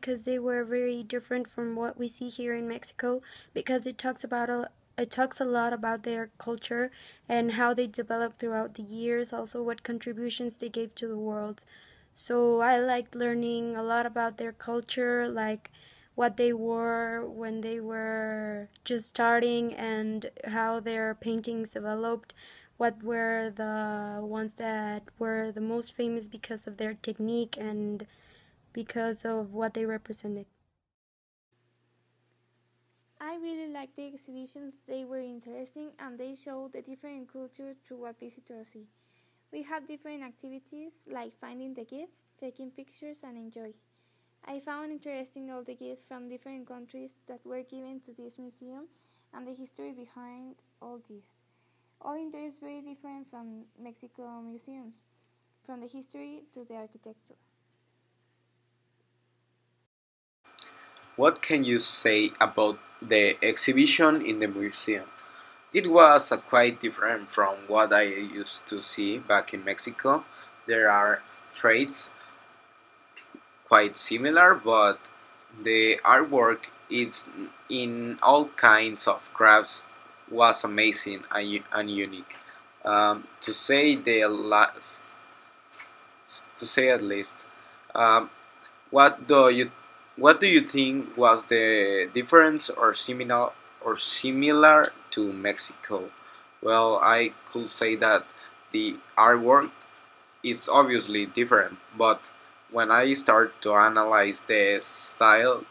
because they were very different from what we see here in Mexico, because it talks a lot about their culture and how they developed throughout the years, also what contributions they gave to the world. So I liked learning a lot about their culture, like what they wore when they were just starting and how their paintings developed, what were the ones that were the most famous because of their technique and because of what they represented. I really liked the exhibitions, they were interesting and they showed the different cultures through what visitors see. We had different activities like finding the gifts, taking pictures, and enjoy. I found interesting all the gifts from different countries that were given to this museum and the history behind all this. All in there is very different from Mexico museums, from the history to the architecture. What can you say about the exhibition in the museum? It was quite different from what I used to see back in Mexico. There are traits quite similar, but the artwork is in all kinds of crafts was amazing and unique. To say the last, to say at least, um, what do you what do you think was the difference or similar to Mexico? Well, I could say that the artwork is obviously different, but when I start to analyze the style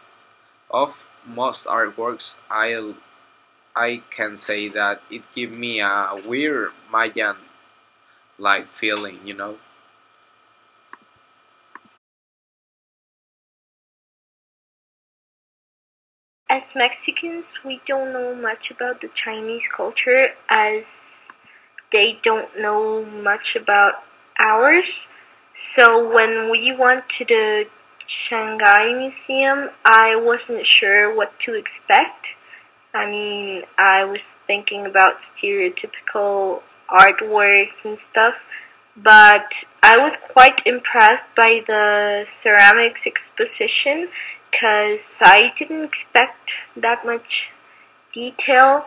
of most artworks, I can say that it gives me a weird Mayan like feeling. As Mexicans, we don't know much about the Chinese culture as they don't know much about ours. So when we went to the Shanghai Museum, I wasn't sure what to expect. I mean, I was thinking about stereotypical artworks and stuff, but I was quite impressed by the ceramics exposition because I didn't expect that much detail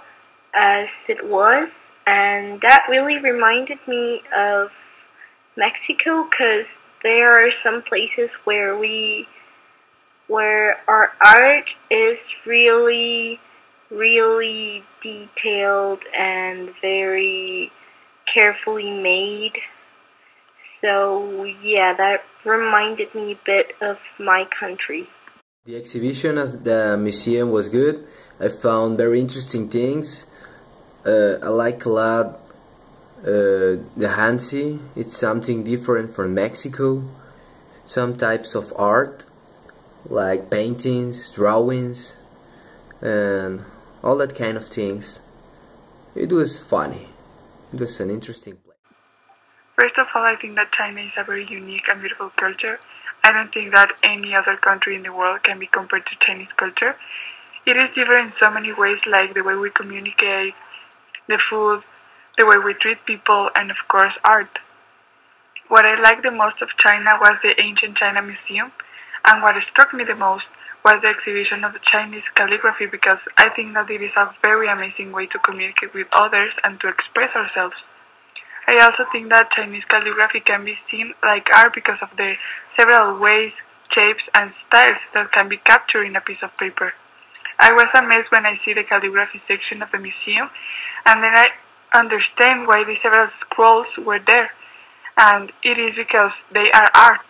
as it was, and that really reminded me of Mexico because there are some places where our art is really detailed and very carefully made. So yeah, that reminded me a bit of my country. The exhibition of the museum was good. I found very interesting things. I like a lot the Hansi. It's something different from Mexico. Some types of art, like paintings, drawings, and all that kind of things. It was funny. It was an interesting place. First of all, I think that China is a very unique and beautiful culture. I don't think that any other country in the world can be compared to Chinese culture. It is different in so many ways, like the way we communicate, the food, the way we treat people, and of course art. What I liked the most of China was the Ancient China Museum, and what struck me the most was the exhibition of the Chinese calligraphy, because I think that it is a very amazing way to communicate with others and to express ourselves. I also think that Chinese calligraphy can be seen like art because of the several ways, shapes, and styles that can be captured in a piece of paper. I was amazed when I see the calligraphy section of the museum, and then I understand why the several scrolls were there, and it is because they are art.